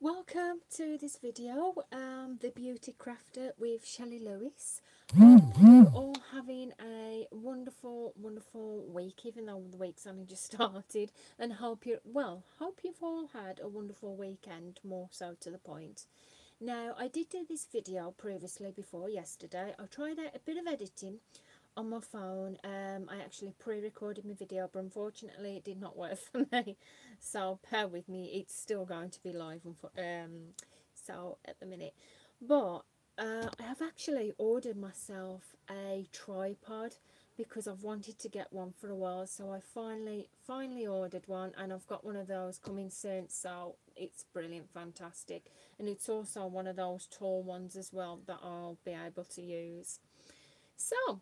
Welcome to this video, The Beauty Crafter with Shelley Lewis. Hope you're all having a wonderful week, even though the week's only just started, and hope you've all had a wonderful weekend, more so to the point. Now, I did do this video previously before yesterday. I tried out a bit of editing on my phone. I actually pre-recorded my video, but unfortunately it did not work for me, so bear with me, it's still going to be live so at the minute. But I have actually ordered myself a tripod because I've wanted to get one for a while, so I finally ordered one, and I've got one of those coming soon, so it's brilliant, fantastic. And it's also one of those tall ones as well that I'll be able to use. So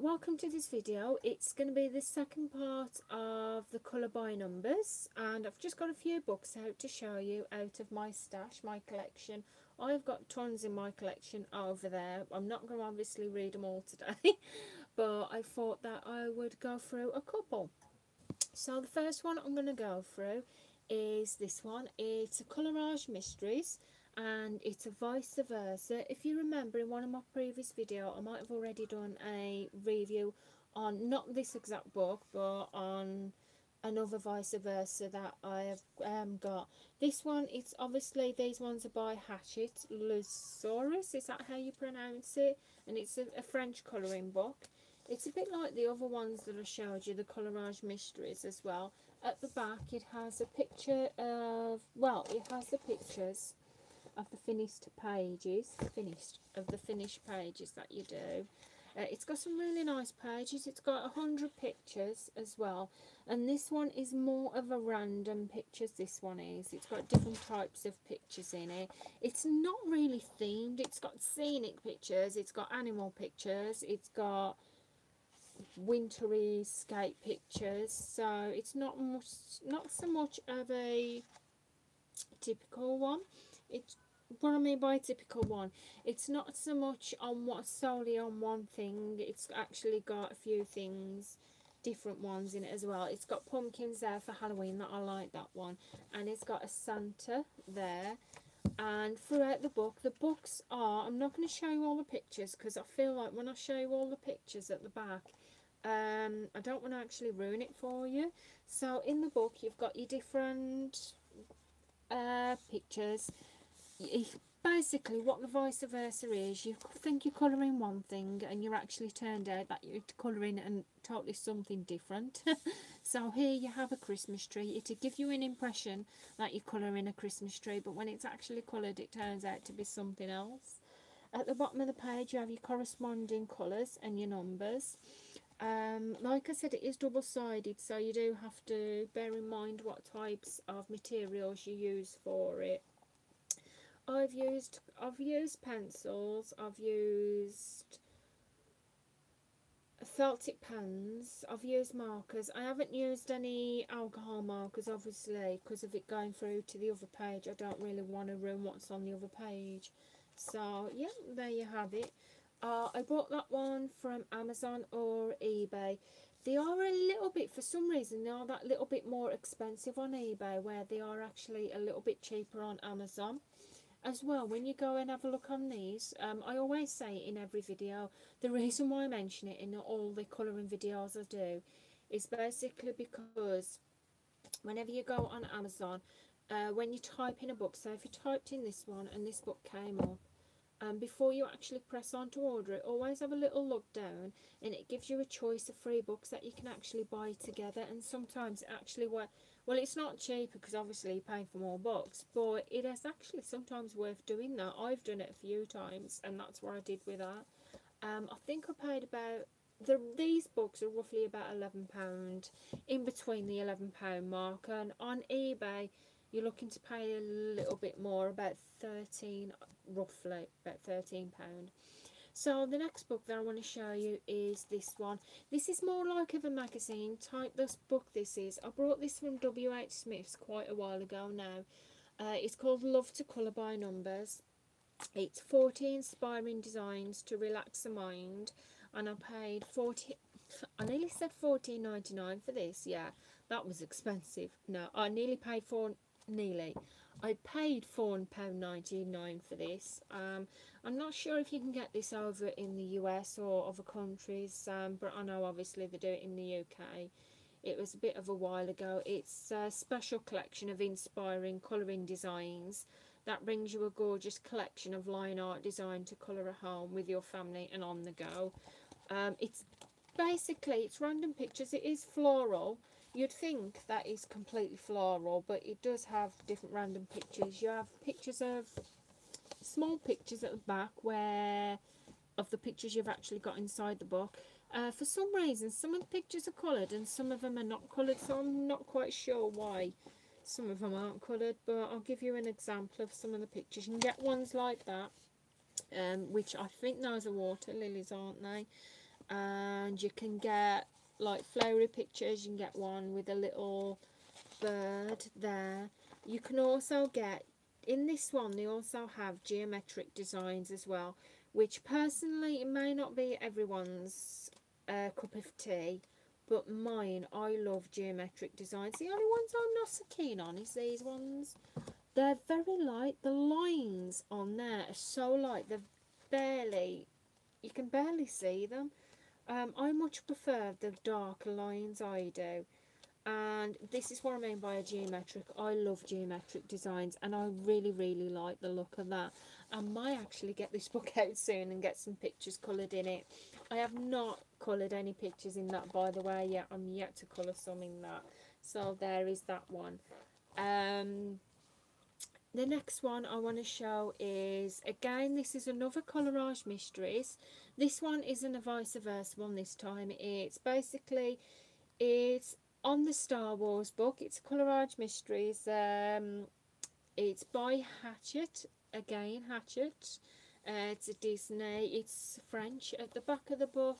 welcome to this video. It's going to be the second part of the colour by numbers, and I've just got a few books out to show you out of my stash, my collection. I've got tons in my collection over there. I'm not going to obviously read them all today, but I thought that I would go through a couple. So the first one I'm going to go through is this one. It's a Collage Mysteries, and it's a vice versa. If you remember, in one of my previous videos, I might have already done a review on not this exact book, but on another vice versa that I have got. This one, it's obviously, these ones are by Hachette Lusaurus, is that how you pronounce it? And it's a French colouring book. It's a bit like the other ones that I showed you, the Collage Mysteries as well. At the back it has a picture of, well, it has the pictures of the finished pages that you do. It's got some really nice pages. It's got 100 pictures as well, and this one is more of a random pictures. This one is, it's got different types of pictures in it. It's not really themed. It's got scenic pictures, it's got animal pictures, it's got wintry scape pictures, so it's not so much of a typical one. It's what I mean by a typical one, it's not so much on solely on one thing. It's actually got a few things, different ones in it as well. It's got pumpkins there for Halloween, that I like that one, and it's got a Santa there. And throughout the books are, I'm not going to show you all the pictures because I feel like when I show you all the pictures at the back, I don't want to actually ruin it for you. So in the book you've got your different pictures. Basically what the vice versa is, you think you're colouring one thing and you're actually turned out that you're colouring and totally something different. So here you have a Christmas tree. It'll give you an impression that you're colouring a Christmas tree, but when it's actually coloured it turns out to be something else. At the bottom of the page you have your corresponding colours and your numbers. Like I said, it is double-sided, so you do have to bear in mind what types of materials you use for it. I've used pencils, I've used felt tip pens, I've used markers. I haven't used any alcohol markers, obviously, because of it going through to the other page. I don't really want to ruin what's on the other page. So yeah, there you have it. I bought that one from Amazon or eBay. They are a little bit, for some reason, they are that little bit more expensive on eBay, where they are actually a little bit cheaper on Amazon. As well, when you go and have a look on these, I always say it in every video, the reason why I mention it in all the colouring videos I do is basically because whenever you go on Amazon, when you type in a book, so if you typed in this one and this book came up, before you actually press on to order it, always have a little look down, and it gives you a choice of 3 books that you can actually buy together. And sometimes it actually well, it's not cheaper because obviously you pay for more books, but it is actually sometimes worth doing that. I've done it a few times, and that's what I did with that. I think I paid about, these books are roughly about £11, in between the £11 mark, and on eBay you're looking to pay a little bit more, about 13, roughly about £13. So the next book that I want to show you is this one. This is more like of a magazine type this book. This is, I brought this from W.H. Smith's quite a while ago now. It's called Love to Colour by Numbers. It's 40 inspiring designs to relax the mind, and I paid I nearly said $14.99 for this. Yeah, that was expensive. No, I nearly paid nearly I paid £4.99 for this. I'm not sure if you can get this over in the US or other countries, but I know obviously they do it in the UK. It was a bit of a while ago. It's a special collection of inspiring colouring designs that brings you a gorgeous collection of line art designed to colour a home with your family and on the go. It's basically, it's random pictures. It is floral. You'd think that is completely floral, but it does have different random pictures. You have pictures of small pictures at the back where of the pictures you've actually got inside the book. For some reason, some of the pictures are coloured and some of them are not coloured, so I'm not quite sure why some of them aren't coloured, but I'll give you an example of some of the pictures. You can get ones like that, which I think those are water lilies, aren't they? And you can get like flowery pictures. You can get one with a little bird there. You can also get, in this one they also have geometric designs as well, which personally it may not be everyone's cup of tea, but mine, I love geometric designs. The only ones I'm not so keen on is these ones. They're very light. The lines on there are so light, they're barely, you can barely see them. I much prefer the darker lines, I do. And this is what I mean by a geometric. I love geometric designs and I really like the look of that. I might actually get this book out soon and get some pictures coloured in it. I have not coloured any pictures in that, by the way, yet. I'm yet to colour some in that. So there is that one. The next one I want to show is, again, this is another Collage Mistress. This one isn't a vice versa one this time. It's basically, it's on the Star Wars book. It's a Collage Mistress. It's by Hachette. Again, Hachette. It's a Disney. It's French. At the back of the book,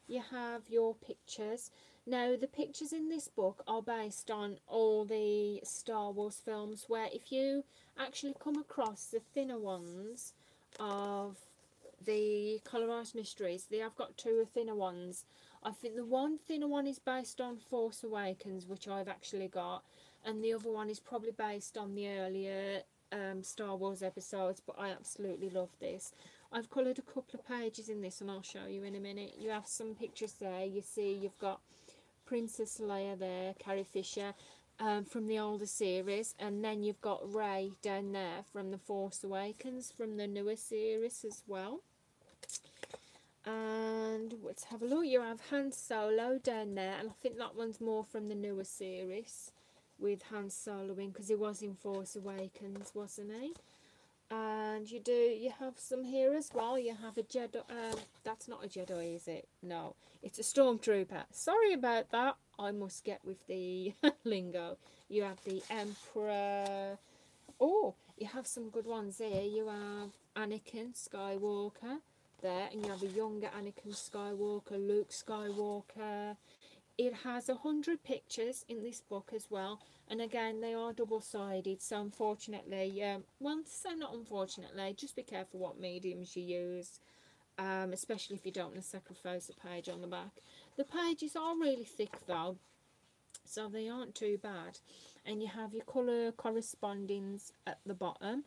you have your pictures. Now, the pictures in this book are based on all the Star Wars films, where if you actually come across the thinner ones of the Collage Mysteries, they have got two thinner ones. I think the one thinner one is based on Force Awakens, which I've actually got, and the other one is probably based on the earlier Star Wars episodes, but I absolutely love this. I've coloured a couple of pages in this and I'll show you in a minute. You have some pictures there. You see you've got Princess Leia there, Carrie Fisher, from the older series, and then you've got Rey down there from the Force Awakens, from the newer series as well. And let's have a look. You have Han Solo down there, and I think that one's more from the newer series with Han Solo in, because he was in Force Awakens, wasn't he? And you have some here as well. You have a Jedi. That's not a Jedi, is it? No, it's a Stormtrooper. Sorry about that. I must get with the lingo. You have the Emperor. Oh, you have some good ones here. You have Anakin Skywalker there, and you have a younger Anakin Skywalker, Luke Skywalker. It has 100 pictures in this book as well, and again they are double-sided, so unfortunately, well, so not unfortunately, just be careful what mediums you use, especially if you don't want to sacrifice a page on the back. The pages are really thick though, so they aren't too bad, and you have your colour correspondings at the bottom.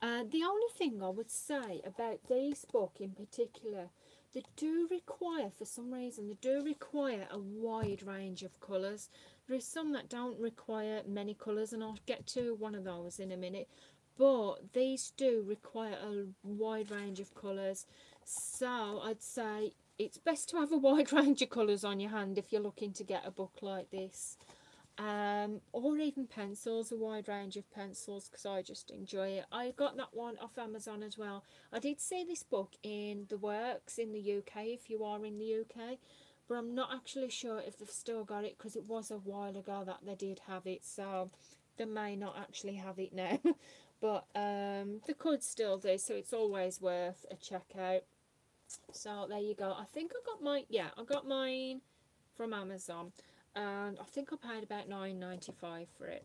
The only thing I would say about this book in particular, they do require, for some reason, they do require a wide range of colours. There is some that don't require many colours, and I'll get to one of those in a minute. But these do require a wide range of colours. So I'd say it's best to have a wide range of colours on your hand if you're looking to get a book like this. Or even pencils, a wide range of pencils, because I just enjoy it. I got that one off Amazon as well. I did see this book in the works in the UK, if you are in the UK, but I'm not actually sure if they've still got it, because it was a while ago that they did have it, so they may not actually have it now. But they could still do, so it's always worth a check out. So there you go. I think I got mine, yeah, I got mine from Amazon, and I think I paid about £9.95 for it.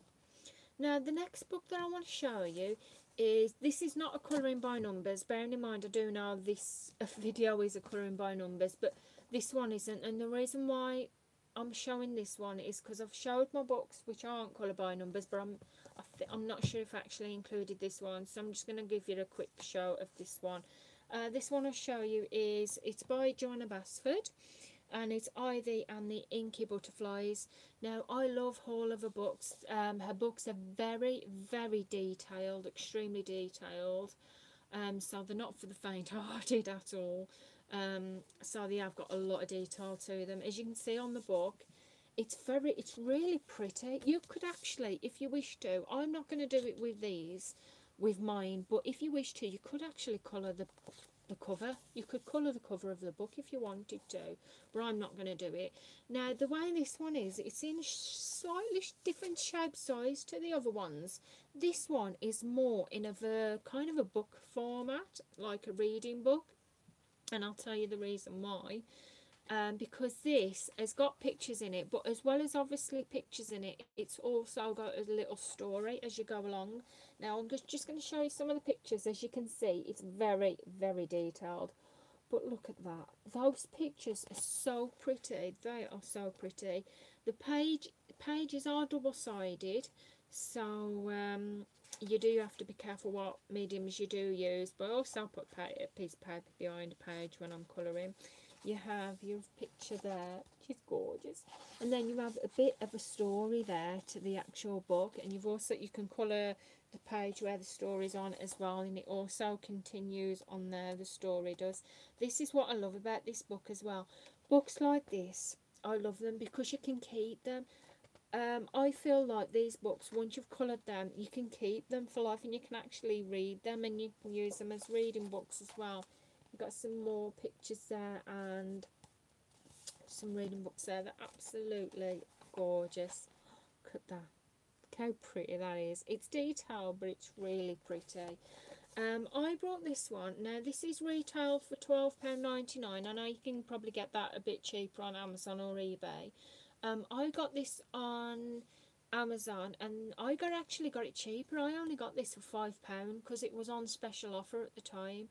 Now the next book that I want to show you is, this is not a colouring by numbers, bearing in mind I do know this video is a colouring by numbers, but this one isn't, and the reason why I'm showing this one is because I've showed my books which aren't colour by numbers, but I'm not sure if I actually included this one, so I'm just going to give you a quick show of this one. This one I'll show you it's by Joanna Basford, and it's Ivy and the Inca Butterflies. Now, I love all of her books. Her books are very, very detailed, extremely detailed. So they're not for the faint-hearted at all. So they have got a lot of detail to them. As you can see on the book, it's really pretty. You could actually, if you wish to, I'm not going to do it with these, with mine, but if you wish to, you could actually colour the cover. You could colour the cover of the book if you wanted to, but I'm not going to do it. Now, the way this one is, it's in slightly different shape size to the other ones. This one is more in a kind of a book format, like a reading book, and I'll tell you the reason why. Because this has got pictures in it, but as well as obviously pictures in it, it's also got a little story as you go along. Now I'm just going to show you some of the pictures. As you can see, it's very, very detailed. But look at that. Those pictures are so pretty. They are so pretty. The pages are double-sided, so you do have to be careful what mediums you do use. But I also put a piece of paper behind a page when I'm colouring. You have your picture there, which is gorgeous, and then you have a bit of a story there to the actual book, and you can colour the page where the story's on as well, and it also continues on there, the story does. This is what I love about this book as well. Books like this, I love them because you can keep them. I feel like these books, once you've coloured them, you can keep them for life, and you can actually read them, and you can use them as reading books as well. Got some more pictures there and some reading books there. They're absolutely gorgeous. Look at that. Look how pretty that is. It's detailed, but it's really pretty. I brought this one. Now, this is retailed for £12.99. I know you can probably get that a bit cheaper on Amazon or eBay. I got this on Amazon, and I actually got it cheaper. I only got this for £5 because it was on special offer at the time.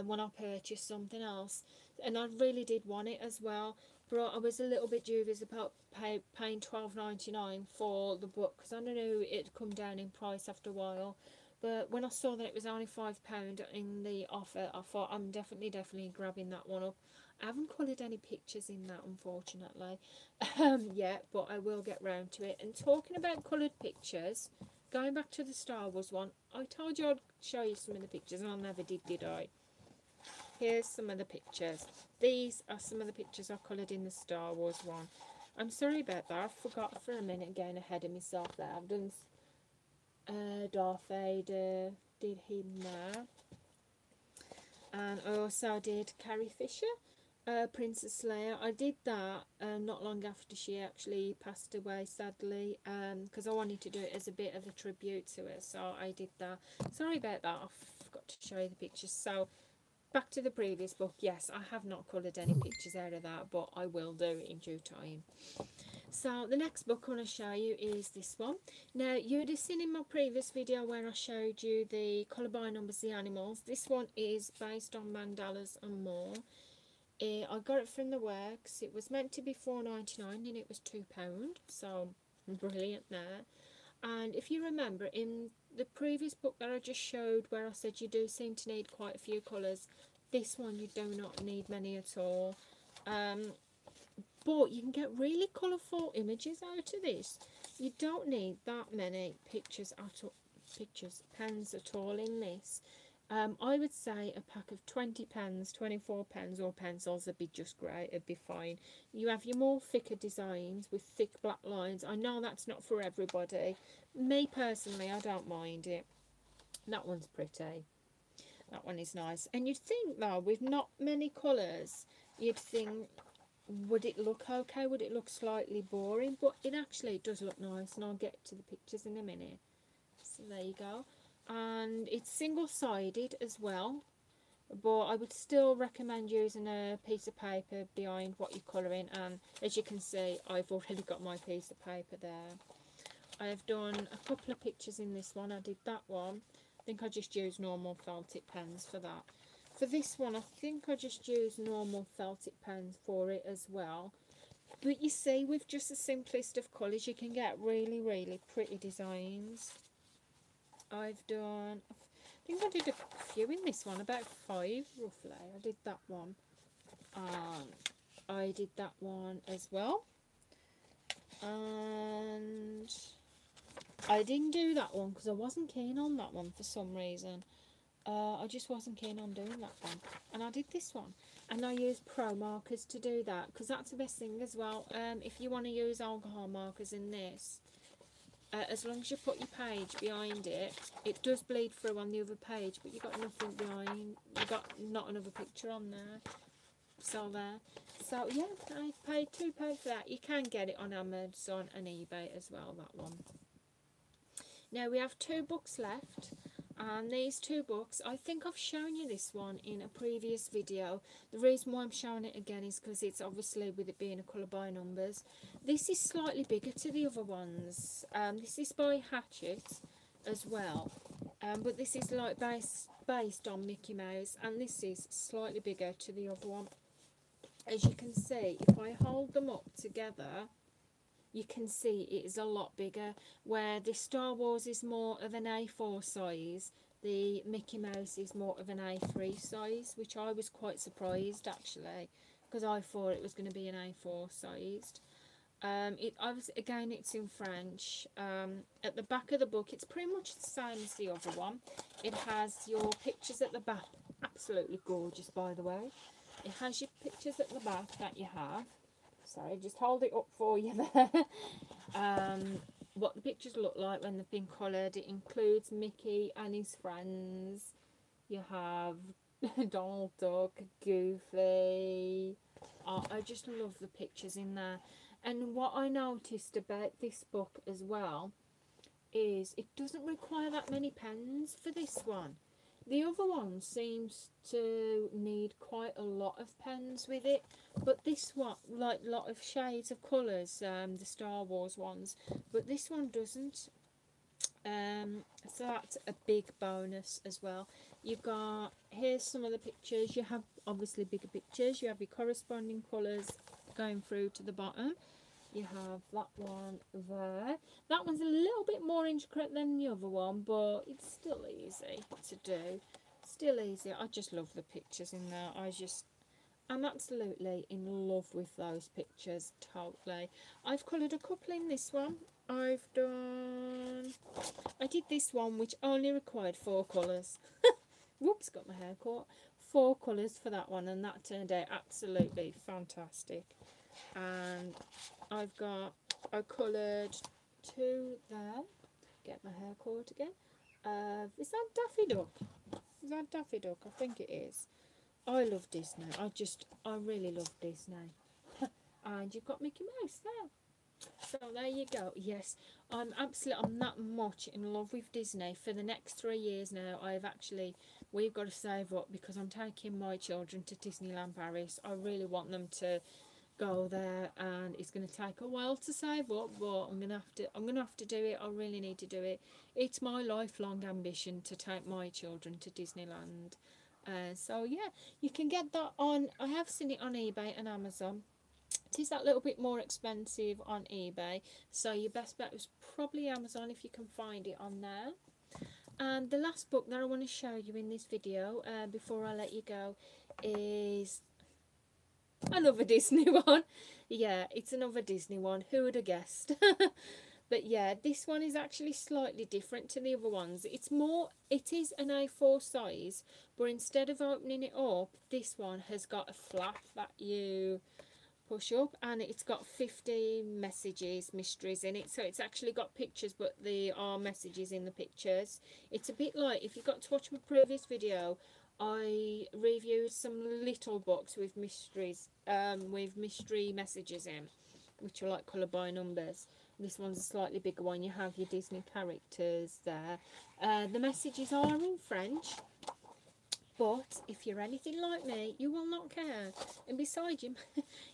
When I purchased something else, and I really did want it as well, but I was a little bit dubious about paying £12.99 for the book, because I knew it'd come down in price after a while. But when I saw that it was only £5 in the offer, I thought I'm definitely grabbing that one up. I haven't coloured any pictures in that, unfortunately, yet, but I will get round to it. And talking about coloured pictures, going back to the Star Wars one, I told you I'd show you some of the pictures, and I never did I? Here's some of the pictures. These are some of the pictures I coloured in the Star Wars one. I'm sorry about that. I forgot for a minute, getting ahead of myself there. I've done Darth Vader, did him there. And I also did Carrie Fisher, Princess Leia. I did that not long after she actually passed away, sadly, because I wanted to do it as a bit of a tribute to her. So I did that. Sorry about that. I forgot to show you the pictures. So back to the previous book. Yes, I have not coloured any pictures out of that, but I will do in due time. So the next book I want to show you is this one. Now, you'd have seen in my previous video where I showed you the colour by numbers, the animals. This one is based on Mandalas and more. I got it from the works. It was meant to be £4.99 and it was £2, so brilliant there. And if you remember, in the previous book that I just showed, where I said you do seem to need quite a few colours, this one you do not need many at all. But you can get really colourful images out of this. You don't need that many pens at all in this. I would say a pack of 20 pens, 24 pens or pencils would be just great, it'd be fine. You have your more thicker designs with thick black lines. I know that's not for everybody. Me personally, I don't mind it. That one's pretty. That one is nice. And you'd think though, with not many colours, you'd think, would it look okay? Would it look slightly boring? But it actually does look nice, and I'll get to the pictures in a minute. So there you go. And it's single-sided as well, but I would still recommend using a piece of paper behind what you're colouring. And as you can see, I've already got my piece of paper there. I have done a couple of pictures in this one. I did that one. I think I just used normal felt tip pens for that. For this one, I think I just used normal felt tip pens for it as well. But you see, with just the simplest of colours, you can get really, really pretty designs. I've done, I think I did a few in this one, about 5 roughly. I did that one. I did that one as well. And I didn't do that one because I wasn't keen on that one for some reason. I just wasn't keen on doing that one. And I did this one. And I used pro markers to do that because that's the best thing as well. If you want to use alcohol markers in this, as long as you put your page behind it, it does bleed through on the other page, but you got nothing behind, you got not another picture on there. So there. So yeah, I paid £2 for that. You can get it on Amazon and eBay as well, that one. Now we have 2 books left. And these 2 books, I think I've shown you this one in a previous video. The reason why I'm showing it again is because it's obviously, with it being a colour by numbers. This is slightly bigger to the other ones. This is by Hatchet as well. But this is like based on Mickey Mouse. And this is slightly bigger to the other one. As you can see, if I hold them up together, you can see it is a lot bigger. Where the Star Wars is more of an A4 size, the Mickey Mouse is more of an A3 size, which I was quite surprised actually, because I thought it was going to be an A4 sized. Again, it's in French. At the back of the book, it's pretty much the same as the other one. It has your pictures at the back. Absolutely gorgeous, by the way. It has your pictures at the back that you have. Sorry, just hold it up for you there. What the pictures look like when they've been coloured. It includes Mickey and his friends. You have Donald Duck, Goofy. Oh, I just love the pictures in there. And what I noticed about this book as well is it doesn't require that many pens for this one. The other one seems to need quite a lot of pens with it, but this one, like a lot of shades of colours, the Star Wars ones, but this one doesn't. So that's a big bonus as well. You've got, here's some of the pictures. You have obviously bigger pictures. You have your corresponding colours going through to the bottom. You have that one there. That one's a little bit more intricate than the other one, but it's still easy to do. Still easy. I just love the pictures in there. I'm absolutely in love with those pictures, totally. I've coloured a couple in this one. I did this one, which only required 4 colours. Whoops, got my hair caught. 4 colours for that one, and that turned out absolutely fantastic. And I coloured 2 there. Get my hair caught again. Is that Daffy Duck? Is that Daffy Duck? I think it is. I love Disney. I really love Disney. And you've got Mickey Mouse there. So there you go. Yes, I'm that much in love with Disney. For the next 3 years now, we've got to save up because I'm taking my children to Disneyland Paris. I really want them to go there, and it's going to take a while to save up, but I'm gonna have to do it. I really need to do it. It's my lifelong ambition to take my children to Disneyland. So yeah, you can get that on, I have seen it on eBay and Amazon. It is that little bit more expensive on eBay, so your best bet is probably Amazon if you can find it on there. And the last book that I want to show you in this video, before I let you go, is another Disney one. Yeah, it's another Disney one. Who would have guessed? But yeah, this one is actually slightly different to the other ones. It is an A4 size, but instead of opening it up, this one has got a flap that you push up, and it's got 50 mysteries in it. So it's actually got pictures, but there are messages in the pictures. It's a bit like, if you got to watch my previous video, I reviewed some little books with mysteries, with mystery messages in, which are like colour by numbers. This one's a slightly bigger one. You have your Disney characters there. The messages are in French, but if you're anything like me, you will not care. And besides,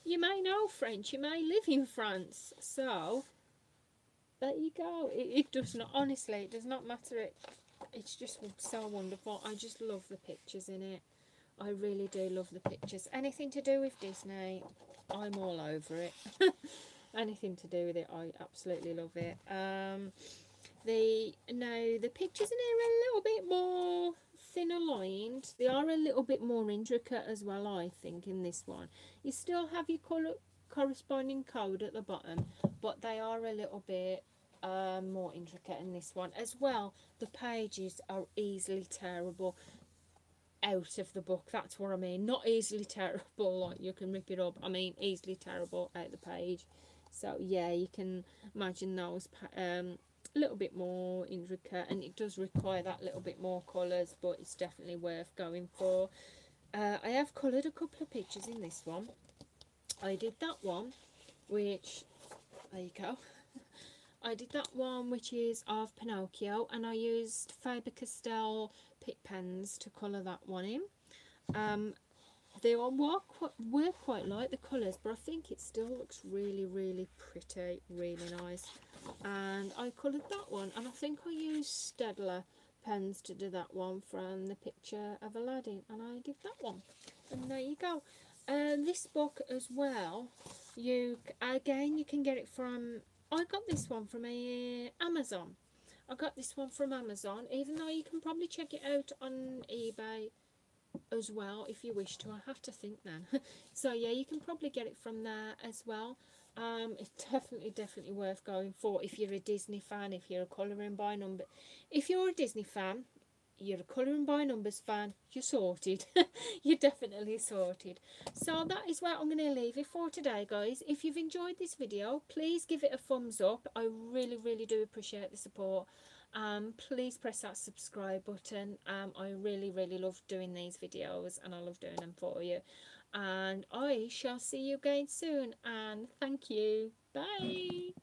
you may know French, you may live in France, so there you go. It does not, honestly, it does not matter. It's just so wonderful. I just love the pictures in it. I really do love the pictures. Anything to do with Disney, I'm all over it. Anything to do with it, I absolutely love it. The pictures in here are a little bit more thinner lined. They are a little bit more intricate as well, I think, in this one. You still have your corresponding code at the bottom, but they are a little bit more intricate in this one as well. The pages are easily tearable out of the book. That's what I mean. Not easily tearable like you can rip it up. I mean easily tearable out the page. So yeah, you can imagine those a little bit more intricate, and it does require that little bit more colours, but it's definitely worth going for. I have coloured a couple of pictures in this one. I did that one, which, there you go. I did that one which is of Pinocchio, and I used Faber-Castell Pitt pens to colour that one in. They were quite light, the colours, but I think it still looks really pretty, really nice. And I coloured that one, and I think I used Staedtler pens to do that one from the picture of Aladdin, and I did that one. And there you go. This book as well, you can get it from, I got this one from Amazon. I got this one from Amazon, even though you can probably check it out on eBay as well if you wish to. I have to think then. So yeah, you can probably get it from there as well. It's definitely worth going for if you're a Disney fan, if you're a colouring by number. If you're a Disney fan, you're a colouring by numbers fan, you're sorted. You're definitely sorted. So that is where I'm going to leave it for today, guys. If you've enjoyed this video, please give it a thumbs up. I really do appreciate the support. Please press that subscribe button. I really love doing these videos, and I love doing them for you. And I shall see you again soon, and thank you. Bye.